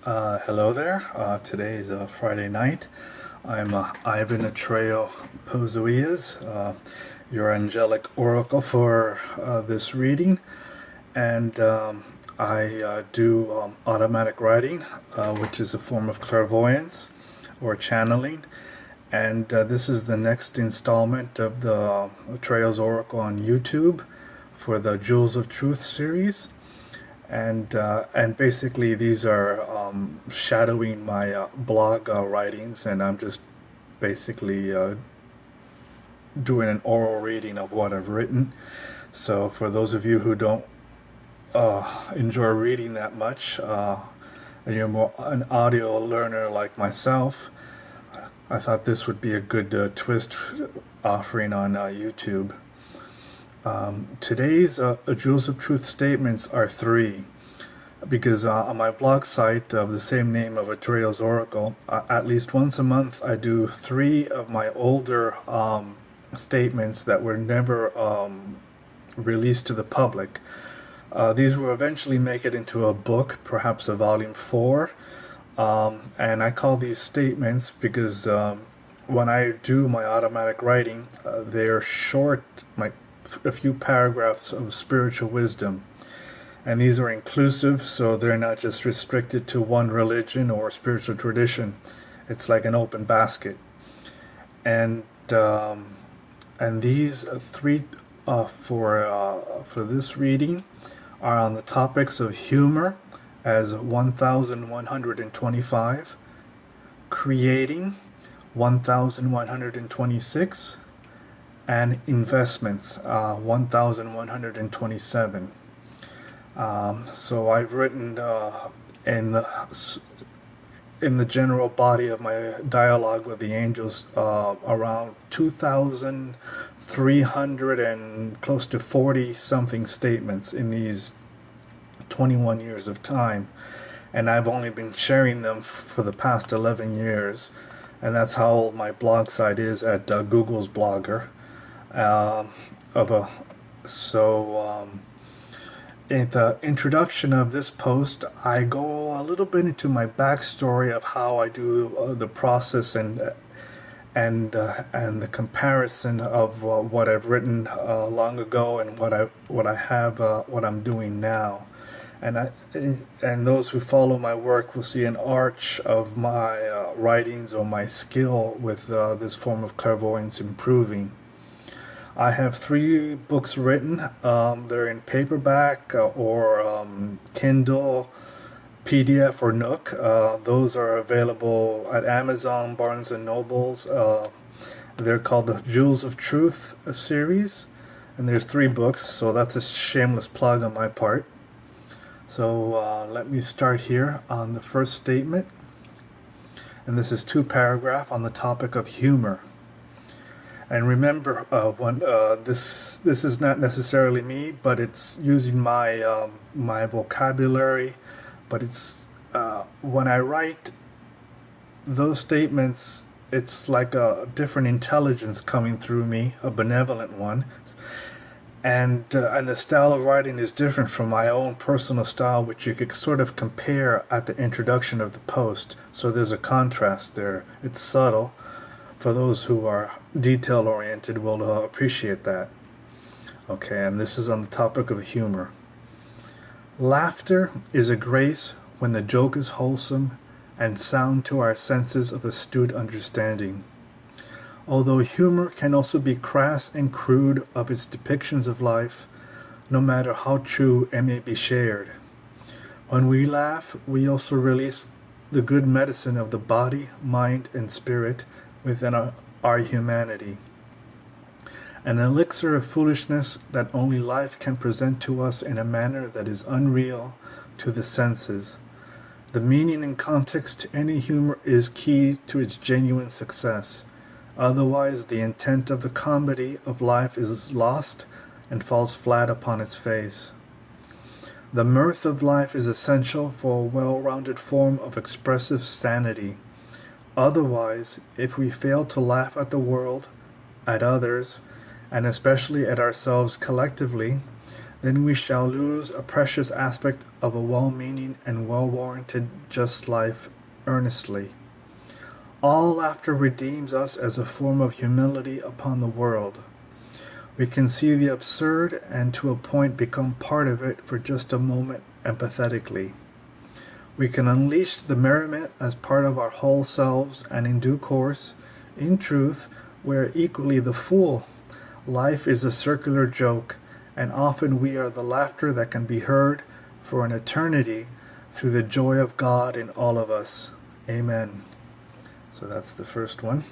Hello there. Today is Friday night. I'm Ivan Atrayo, Pozo-Illas, your angelic oracle for this reading. And I do automatic writing, which is a form of clairvoyance or channeling. And this is the next installment of the Atrayo's Oracle on YouTube for the Jewels of Truth series. And basically these are shadowing my blog writings, and I'm just basically doing an oral reading of what I've written. So for those of you who don't enjoy reading that much, and you're more an audio learner like myself, I thought this would be a good twist offering on YouTube. Today's Jewels of Truth statements are three, because on my blog site of the same name of Atrayo's Oracle, at least once a month I do three of my older statements that were never released to the public. These will eventually make it into a book, perhaps a volume 4, and I call these statements because when I do my automatic writing, they're short, like a few paragraphs of spiritual wisdom, and these are inclusive, so they're not just restricted to one religion or spiritual tradition. It's like an open basket. And these three for this reading are on the topics of humor as 1125, creating 1126, and investments 1127. So I've written in the general body of my dialogue with the angels around 2,300 and close to 40 something statements in these 21 years of time, and I've only been sharing them for the past 11 years, and that's how old my blog site is at Google's Blogger. In the introduction of this post, I go a little bit into my backstory of how I do the process and the comparison of what I've written long ago and what I'm doing now. And those who follow my work will see an arch of my writings or my skill with this form of clairvoyance improving. I have 3 books written. They're in paperback or Kindle, PDF, or Nook. Those are available at Amazon, Barnes and Nobles. They're called the Jewels of Truth series, and there's 3 books, so that's a shameless plug on my part. So let me start here on the first statement, and this is 2 paragraphs on the topic of humor. And remember, when this is not necessarily me, but it's using my my vocabulary. But it's when I write those statements, it's like a different intelligence coming through me, a benevolent one, and the style of writing is different from my own personal style, which you could sort of compare at the introduction of the post. So there's a contrast there. It's subtle. For those who are detail-oriented will appreciate that. Okay, and this is on the topic of humor. Laughter is a grace when the joke is wholesome and sound to our senses of astute understanding. Although humor can also be crass and crude of its depictions of life, no matter how true it may be shared. When we laugh, we also release the good medicine of the body, mind, and spirit within our humanity. An elixir of foolishness that only life can present to us in a manner that is unreal to the senses. The meaning and context to any humor is key to its genuine success. Otherwise, the intent of the comedy of life is lost and falls flat upon its face. The mirth of life is essential for a well-rounded form of expressive sanity. Otherwise, if we fail to laugh at the world, at others, and especially at ourselves collectively, then we shall lose a precious aspect of a well-meaning and well-warranted just life earnestly. All laughter redeems us as a form of humility upon the world. We can see the absurd and to a point become part of it for just a moment empathetically. We can unleash the merriment as part of our whole selves, and in due course, in truth, we are equally the fool. Life is a circular joke, and often we are the laughter that can be heard for an eternity through the joy of God in all of us. Amen. So that's the first one.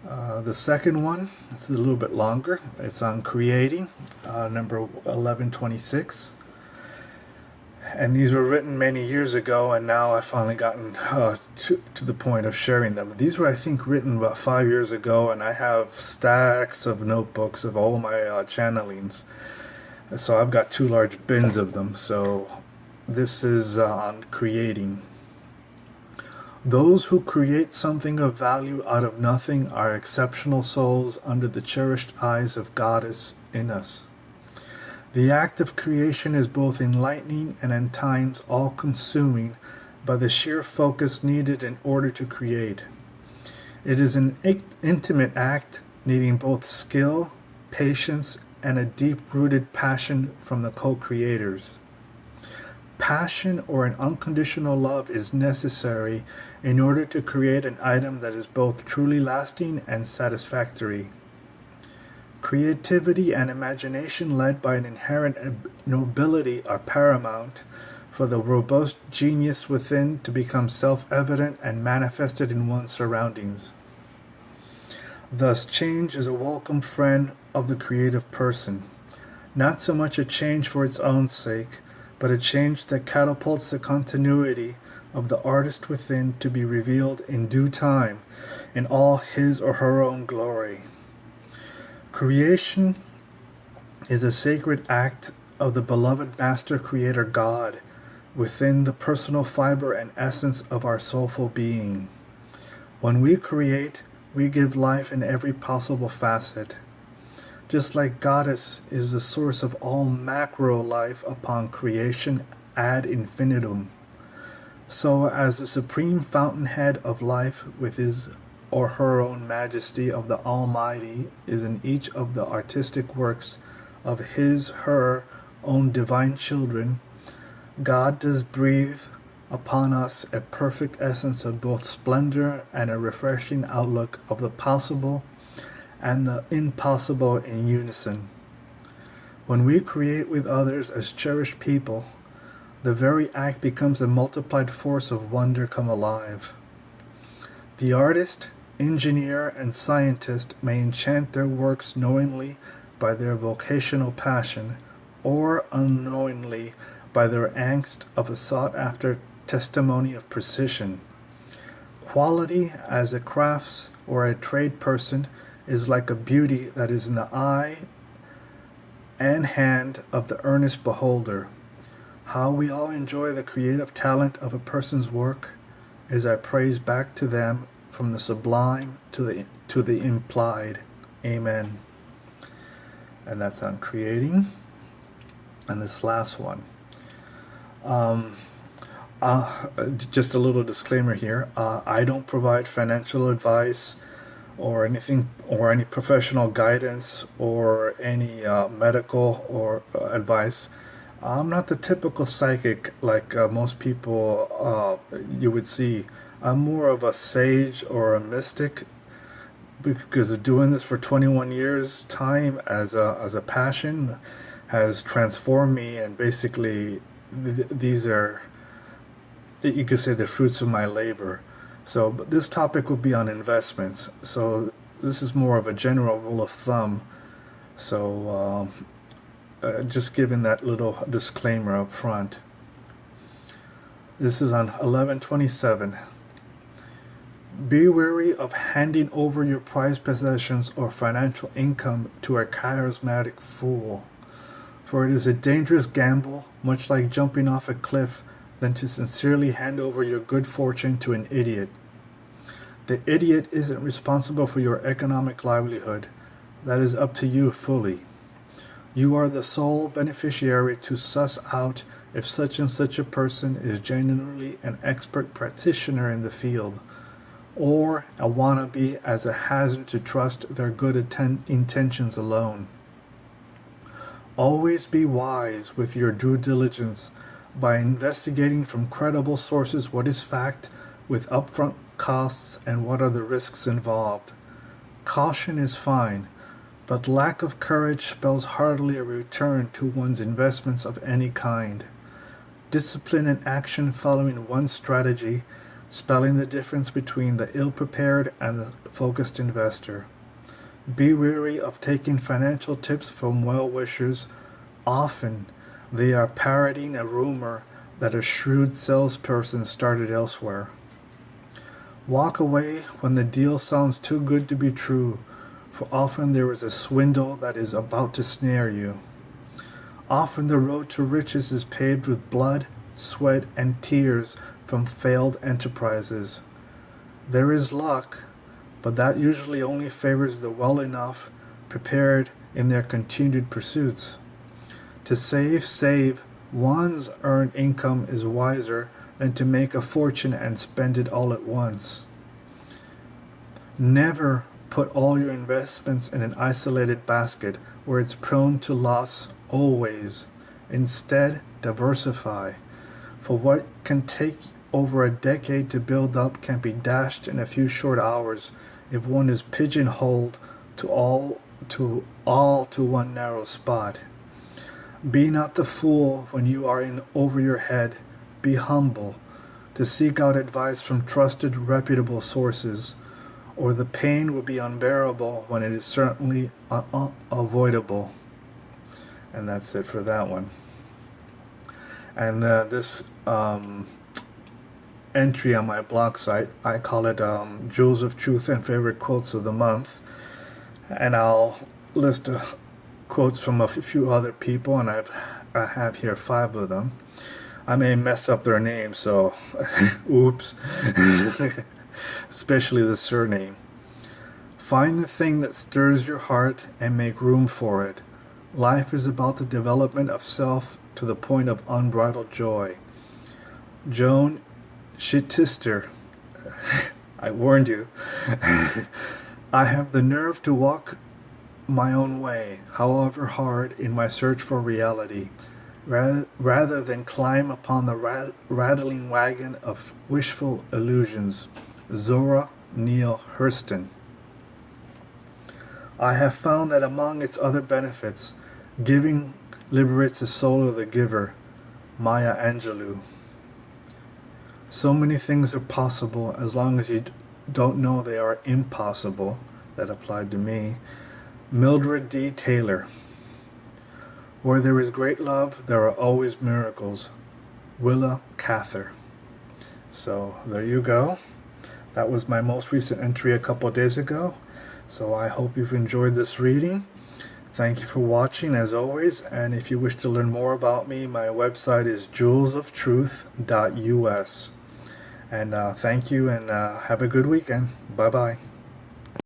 The second one, it's a little bit longer. It's on creating, number 1126. And these were written many years ago, and now I've finally gotten to the point of sharing them. These were, I think, written about 5 years ago, and I have stacks of notebooks of all my channelings. So I've got 2 large bins of them. So this is on creating. Those who create something of value out of nothing are exceptional souls under the cherished eyes of Goddess in us. The act of creation is both enlightening and at times all-consuming by the sheer focus needed in order to create. It is an intimate act needing both skill, patience, and a deep-rooted passion from the co-creators. Passion or an unconditional love is necessary in order to create an item that is both truly lasting and satisfactory. Creativity and imagination led by an inherent nobility are paramount for the robust genius within to become self-evident and manifested in one's surroundings. Thus, change is a welcome friend of the creative person, not so much a change for its own sake, but a change that catapults the continuity of the artist within to be revealed in due time in all his or her own glory. Creation is a sacred act of the beloved Master Creator God within the personal fiber and essence of our soulful being. When we create, we give life in every possible facet. Just like Goddess is the source of all macro life upon creation ad infinitum, so as the supreme fountainhead of life with his or her own majesty of the Almighty is in each of the artistic works of his, her own divine children, God does breathe upon us a perfect essence of both splendor and a refreshing outlook of the possible and the impossible in unison. When we create with others as cherished people, the very act becomes a multiplied force of wonder come alive. The artist, engineer, and scientist may enchant their works knowingly by their vocational passion, or unknowingly by their angst of a sought-after testimony of precision. Quality as a crafts or a trade person is like a beauty that is in the eye and hand of the earnest beholder. How we all enjoy the creative talent of a person's work is our praise back to them from the sublime to the implied. Amen. And that's on creating. And this last one. Just a little disclaimer here. I don't provide financial advice or anything, or any professional guidance, or any medical or advice. I'm not the typical psychic like most people you would see. I'm more of a sage or a mystic because of doing this for 21 years. Time as a passion has transformed me, and basically these are, you could say, the fruits of my labor. So but this topic will be on investments. So this is more of a general rule of thumb. So just giving that little disclaimer up front. This is on 1127. Be wary of handing over your prized possessions or financial income to a charismatic fool, for it is a dangerous gamble, much like jumping off a cliff, than to sincerely hand over your good fortune to an idiot. The idiot isn't responsible for your economic livelihood. That is up to you fully. You are the sole beneficiary to suss out if such and such a person is genuinely an expert practitioner in the field, or a wannabe as a hazard to trust their good intentions alone. Always be wise with your due diligence by investigating from credible sources what is fact with upfront costs and what are the risks involved. Caution is fine, but lack of courage spells hardly a return to one's investments of any kind. Discipline and action following one strategy, spelling the difference between the ill-prepared and the focused investor. Be wary of taking financial tips from well-wishers. Often, they are parroting a rumor that a shrewd salesperson started elsewhere. Walk away when the deal sounds too good to be true, for often there is a swindle that is about to snare you. Often the road to riches is paved with blood, sweat, and tears from failed enterprises. There is luck, but that usually only favors the well enough prepared in their continued pursuits. To save one's earned income is wiser than to make a fortune and spend it all at once. Never put all your investments in an isolated basket where it's prone to loss always. Instead, diversify. For what can take over a decade to build up can be dashed in a few short hours if one is pigeonholed to one narrow spot. Be not the fool when you are in over your head. Be humble, to seek out advice from trusted, reputable sources, or the pain will be unbearable when it is certainly avoidable. And that's it for that one. And this entry on my blog site, I call it Jewels of Truth and Favorite Quotes of the Month. And I'll list quotes from a few other people, and I have here 5 of them. I may mess up their names, so oops. Especially the surname. Find the thing that stirs your heart and make room for it. Life is about the development of self to the point of unbridled joy. Joan Chittister. I warned you. I have the nerve to walk my own way, however hard, in my search for reality, rather than climb upon the rattling wagon of wishful illusions. Zora Neale Hurston. I have found that among its other benefits, giving liberates the soul of the giver. Maya Angelou. So many things are possible as long as you don't know they are impossible. That applied to me. Mildred D. Taylor. Where there is great love, there are always miracles. Willa Cather. So there you go. That was my most recent entry a couple of days ago. So I hope you've enjoyed this reading. Thank you for watching as always. And if you wish to learn more about me, my website is jewelsoftruth.us. And thank you, and have a good weekend. Bye-bye.